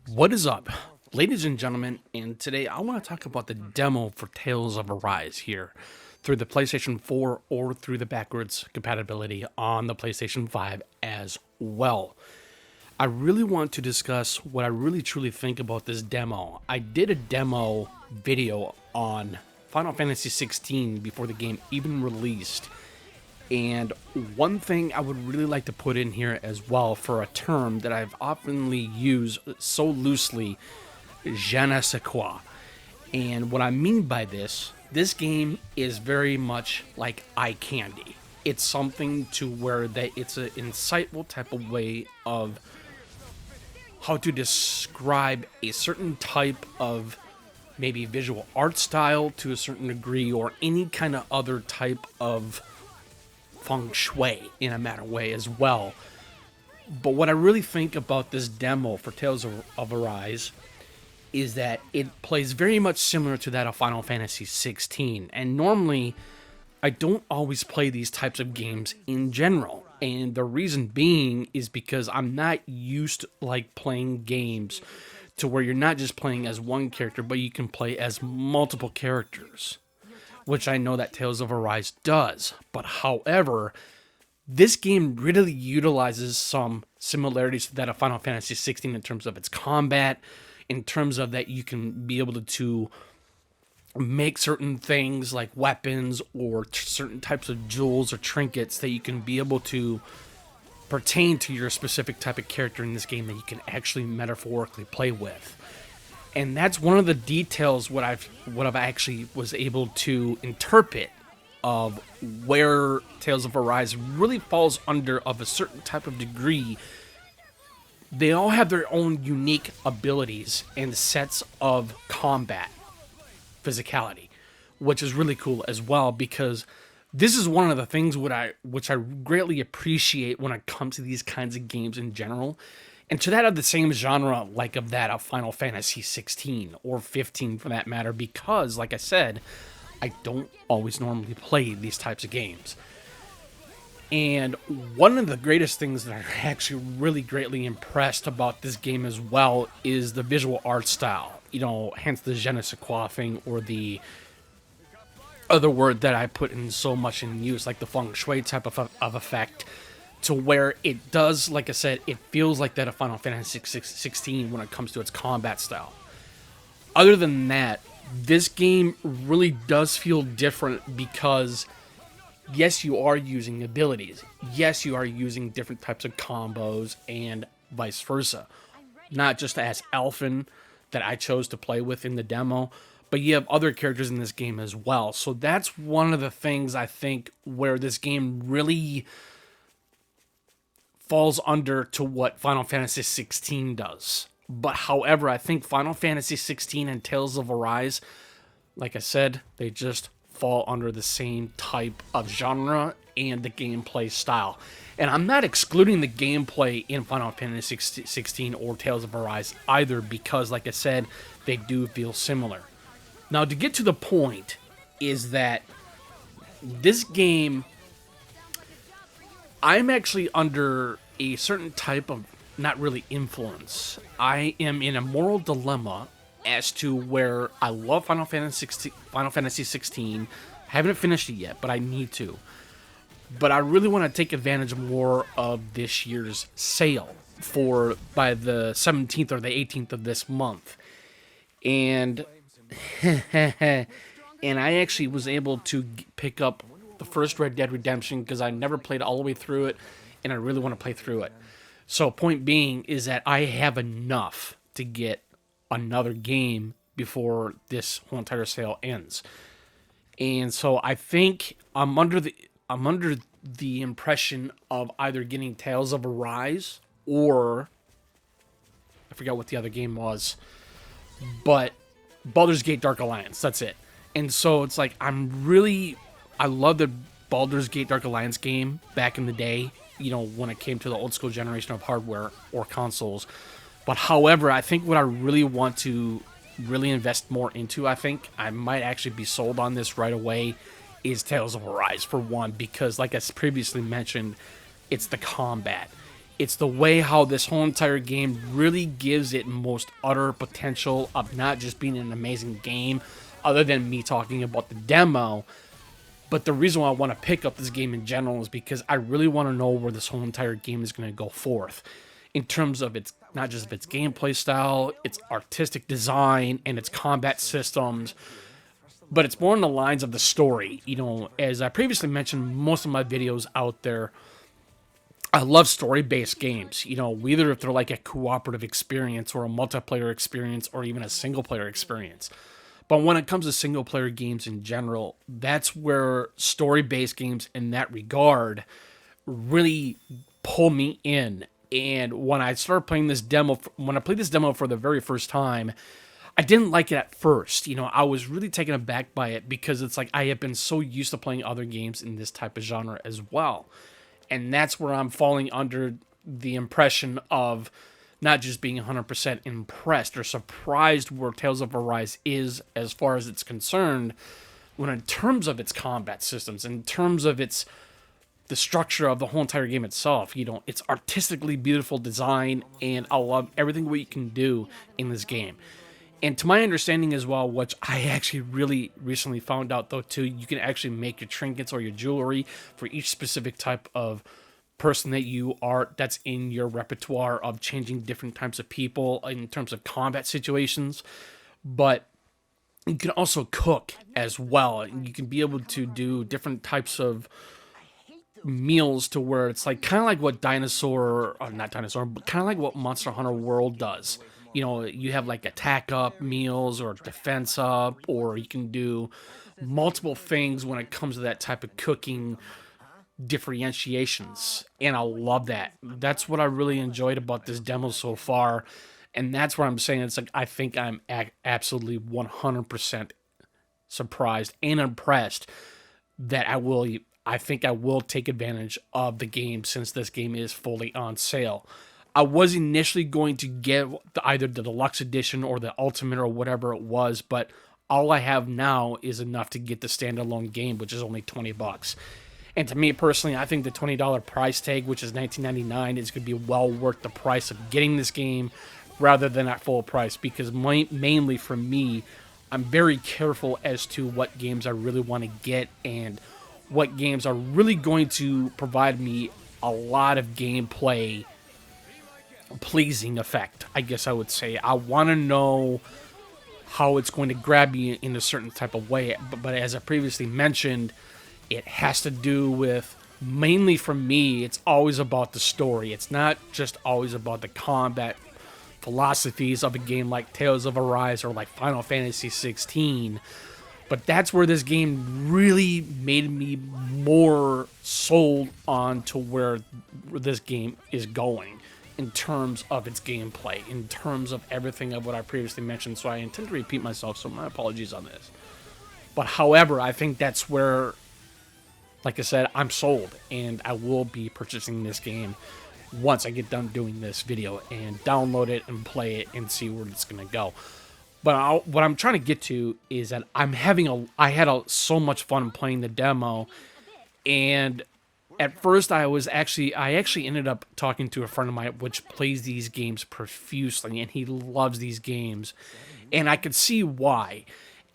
What is up, ladies and gentlemen? And today I want to talk about the demo for Tales of Arise here through the PlayStation 4 or through the backwards compatibility on the PlayStation 5 as well. I really want to discuss what I really truly think about this demo. I did a demo video on Final Fantasy 16 before the game even released. And one thing I would really like to put in here as well for a term that I've oftenly used so loosely, je ne sais quoi. And what I mean by this game is very much like eye candy. It's something to where that it's an insightful type of way of how to describe a certain type of maybe visual art style to a certain degree or any kind of other type of feng shui in a matter way as well. But what I really think about this demo for Tales of Arise is that it plays very much similar to that of Final Fantasy 16. And normally, I don't always play these types of games in general. And the reason being is because I'm not used to like playing games to where you're not just playing as one character, but you can play as multiple characters, which I know that Tales of Arise does. But however, this game really utilizes some similarities to that of Final Fantasy 16 in terms of its combat, in terms of that you can be able to make certain things like weapons or certain types of jewels or trinkets that you can be able to pertain to your specific type of character in this game that you can actually metaphorically play with. And that's one of the details what I've actually was able to interpret of where Tales of Arise really falls under of a certain type of degree. They all have their own unique abilities and sets of combat physicality, which is really cool as well because this is one of the things which I greatly appreciate when it comes to these kinds of games in general. And to that of the same genre, like of that of Final Fantasy 16 or 15 for that matter, because, like I said, I don't always normally play these types of games. And one of the greatest things that I'm actually really greatly impressed about this game as well is the visual art style. You know, hence the je ne sais quoi thing, or the other word that I put in so much in use, like the feng shui type of effect, to where it does, like I said, it feels like that of Final Fantasy 16 when it comes to its combat style. Other than that, this game really does feel different because, yes, you are using abilities. Yes, you are using different types of combos and vice versa. Not just as Alphen that I chose to play with in the demo, but you have other characters in this game as well. So that's one of the things I think where this game really falls under to what Final Fantasy 16 does. But however, I think Final Fantasy 16 and Tales of Arise, like I said, they just fall under the same type of genre and the gameplay style. And I'm not excluding the gameplay in Final Fantasy 16 or Tales of Arise either because, like I said, they do feel similar. Now, to get to the point, is that this game, I'm actually under a certain type of, not really influence. I am in a moral dilemma as to where I love Final Fantasy 16. Haven't finished it yet, but I need to. But I really want to take advantage more of this year's sale for by the 17th or the 18th of this month. And and I actually was able to pick up the first Red Dead Redemption because I never played all the way through it, and I really want to play through it. So, point being is that I have enough to get another game before this whole entire sale ends. And so I think I'm under the impression of either getting Tales of Arise or I forgot what the other game was, but Baldur's Gate Dark Alliance. That's it. And so it's like I love the Baldur's Gate Dark Alliance game back in the day, you know, when it came to the old school generation of hardware or consoles. But however, I think what I really want to really invest more into, I think I might actually be sold on this right away, is Tales of Arise for one, because like I previously mentioned, it's the combat. It's the way how this whole entire game really gives it most utter potential of not just being an amazing game, other than me talking about the demo. But the reason why I want to pick up this game in general is because I really want to know where this whole entire game is going to go forth in terms of its, not just of its gameplay style, its artistic design, and its combat systems, but it's more in the lines of the story. You know, as I previously mentioned, most of my videos out there, I love story-based games. You know, whether if they're like a cooperative experience or a multiplayer experience or even a single-player experience. But when it comes to single-player games in general, that's where story-based games in that regard really pull me in. And when I started playing this demo, when I played this demo for the very first time, I didn't like it at first. You know, I was really taken aback by it because it's like I have been so used to playing other games in this type of genre as well. And that's where I'm falling under the impression of not just being 100% impressed or surprised where Tales of Arise is as far as it's concerned, when in terms of its combat systems, in terms of its the structure of the whole entire game itself. You know, it's artistically beautiful design, and I love everything what you can do in this game. And to my understanding as well, which I actually really recently found out though too, you can actually make your trinkets or your jewelry for each specific type of person that you are, that's in your repertoire of changing different types of people in terms of combat situations. But you can also cook as well. And you can be able to do different types of meals to where it's like kind of like what Dinosaur, or not Dinosaur, but kind of like what Monster Hunter World does. You know, you have like attack up meals or defense up, or you can do multiple things when it comes to that type of cooking differentiations. And I love that. That's what I really enjoyed about this demo so far. And that's where I'm saying it's like I think I'm absolutely 100% surprised and impressed that I think I will take advantage of the game since this game is fully on sale. I was initially going to get either the deluxe edition or the ultimate or whatever it was, but all I have now is enough to get the standalone game, which is only $20. And to me personally, I think the $20 price tag, which is $19.99, is going to be well worth the price of getting this game rather than at full price, because mainly for me, I'm very careful as to what games I really want to get and what games are really going to provide me a lot of gameplay pleasing effect, I guess I would say. I want to know how it's going to grab me in a certain type of way, but as I previously mentioned, it has to do with, mainly for me, it's always about the story. It's not just always about the combat philosophies of a game like Tales of Arise or like Final Fantasy 16. But that's where this game really made me more sold on to where this game is going in terms of its gameplay, in terms of everything of what I previously mentioned. So I intend to repeat myself, so my apologies on this. But however, I think that's where, like I said, I'm sold, and I will be purchasing this game once I get done doing this video and download it and play it and see where it's going to go. But what I'm trying to get to is that I had so much fun playing the demo, and at first I actually ended up talking to a friend of mine which plays these games profusely, and he loves these games, and I could see why.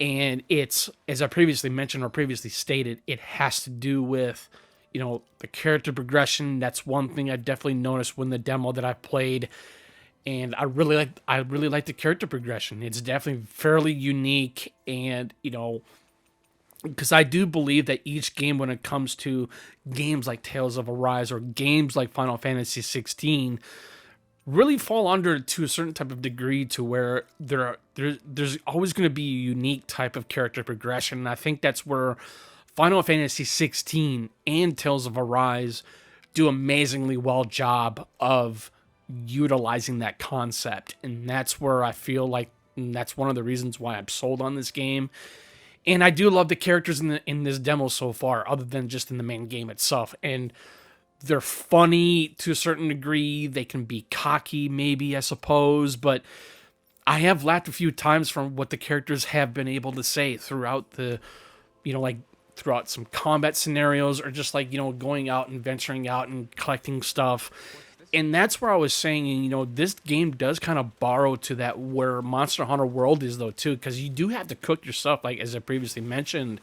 And it's, as I previously mentioned or previously stated, it has to do with, you know, the character progression. That's one thing I definitely noticed when the demo that I played. And I really like the character progression. It's definitely fairly unique, and you know, because I do believe that each game, when it comes to games like Tales of Arise or games like Final Fantasy 16, really fall under to a certain type of degree to where there's always going to be a unique type of character progression. And I think that's where Final Fantasy 16 and Tales of Arise do amazingly well job of utilizing that concept, and that's where I feel like that's one of the reasons why I'm sold on this game. And I do love the characters in this demo so far, other than just in the main game itself. And they're funny to a certain degree. They can be cocky, maybe, I suppose, but I have laughed a few times from what the characters have been able to say throughout the, you know, like throughout some combat scenarios, or just like, you know, going out and venturing out and collecting stuff. And that's where I was saying, this game does kind of borrow to that where Monster Hunter World is, though, too, because you do have to cook your stuff, like as I previously mentioned.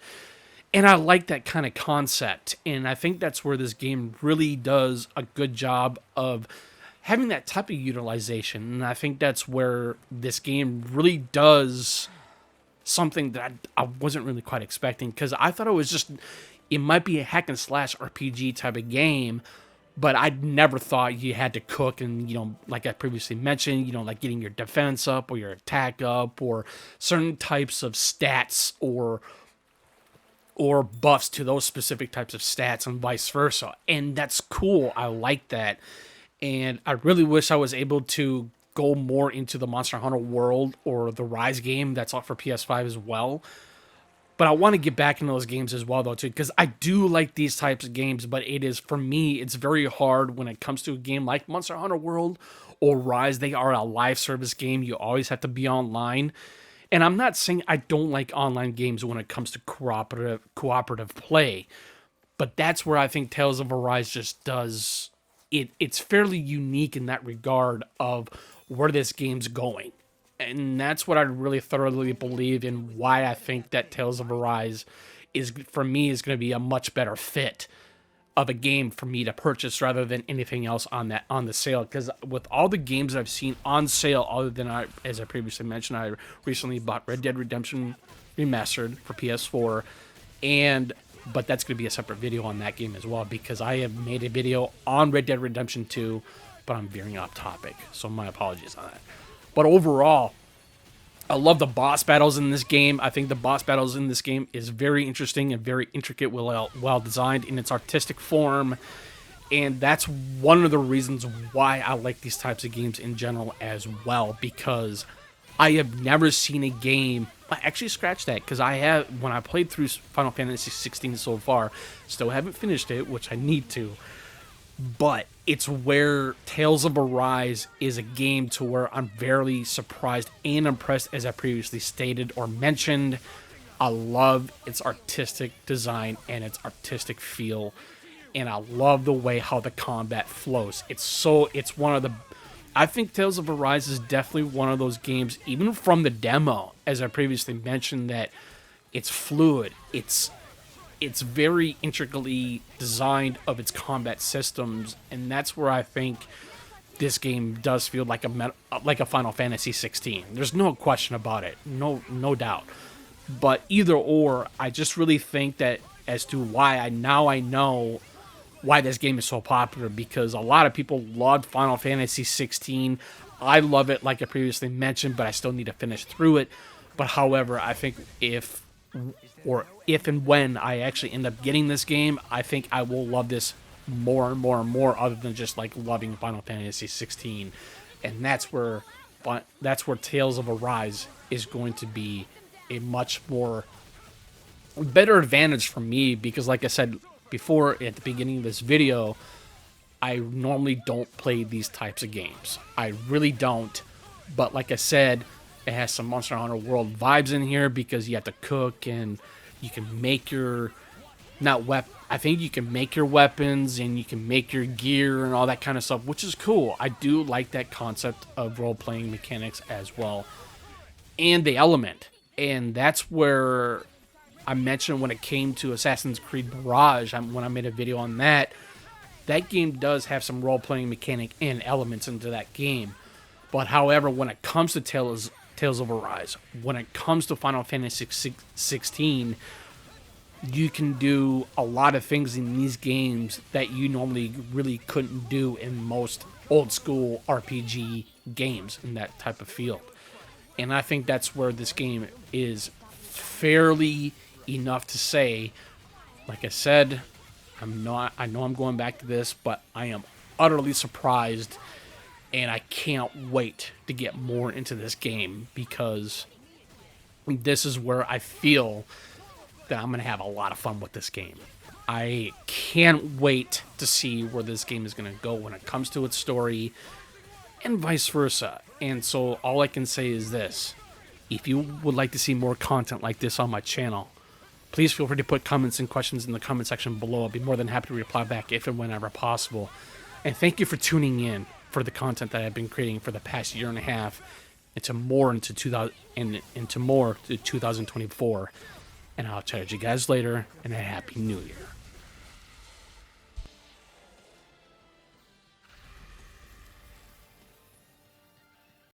And I like that kind of concept. And I think that's where this game really does a good job of having that type of utilization. And I think that's where this game really does something that I wasn't really quite expecting, because I thought it might be a hack and slash RPG type of game, but I never thought you had to cook and, like I previously mentioned, like getting your defense up or your attack up or certain types of stats or buffs to those specific types of stats and vice versa. And that's cool. I like that. And I really wish I was able to go more into the Monster Hunter World or the Rise game that's out for PS5 as well. But I want to get back into those games as well, though, too, because I do like these types of games. But for me, it's very hard when it comes to a game like Monster Hunter World or Rise. They are a live service game. You always have to be online. And I'm not saying I don't like online games when it comes to cooperative play, but that's where I think Tales of Arise just does it. It's fairly unique in that regard of where this game's going. And that's what I really thoroughly believe in, why I think that Tales of Arise for me is going to be a much better fit of a game for me to purchase rather than anything else on the sale. Because with all the games I've seen on sale, other than as I previously mentioned, I recently bought Red Dead Redemption Remastered for PS4, but that's going to be a separate video on that game as well, because I have made a video on Red Dead Redemption 2, but I'm veering off topic, so my apologies on that. But overall, I love the boss battles in this game. I think the boss battles in this game is very interesting and very intricate, well designed in its artistic form. And that's one of the reasons why I like these types of games in general as well, because I have never seen a game. I actually scratched that, because when I played through Final Fantasy 16 so far, still haven't finished it, which I need to. But it's where Tales of Arise is a game to where I'm very surprised and impressed, as I previously stated or mentioned. I love its artistic design and its artistic feel, and I love the way how the combat flows. I think Tales of Arise is definitely one of those games, even from the demo, as I previously mentioned, that it's fluid. It's very intricately designed of its combat systems, and that's where I think this game does feel like a Final Fantasy 16. There's no question about it, no doubt. But either or, I just really think that as to why I know why this game is so popular, because a lot of people loved Final Fantasy 16. I love it, like I previously mentioned, but I still need to finish through it. But however, I think if and when I actually end up getting this game, I think I will love this more and more and more, other than just like loving Final Fantasy 16. And that's where Tales of Arise is going to be a much more better advantage for me, because like I said before at the beginning of this video, I normally don't play these types of games. I really don't. But like I said, it has some Monster Hunter World vibes in here, because you have to cook and you can make I think you can make your weapons and you can make your gear and all that kind of stuff, which is cool. I do like that concept of role-playing mechanics as well. And the element. And that's where I mentioned when it came to Assassin's Creed Mirage, when I made a video on that game does have some role-playing mechanic and elements into that game. But however, when it comes to Tales of Arise, when it comes to Final Fantasy 16, you can do a lot of things in these games that you normally really couldn't do in most old school RPG games in that type of field. And I think that's where this game is fairly enough to say, like I said, I know I'm going back to this, but I am utterly surprised, and I can't wait to get more into this game, because this is where I feel that I'm going to have a lot of fun with this game. I can't wait to see where this game is going to go when it comes to its story, and vice versa. And so all I can say is this: if you would like to see more content like this on my channel, please feel free to put comments and questions in the comment section below. I'll be more than happy to reply back if and whenever possible. And thank you for tuning in for the content that I've been creating for the past year and a half into 2000 and into more to 2024. And I'll charge you guys later and a happy new year.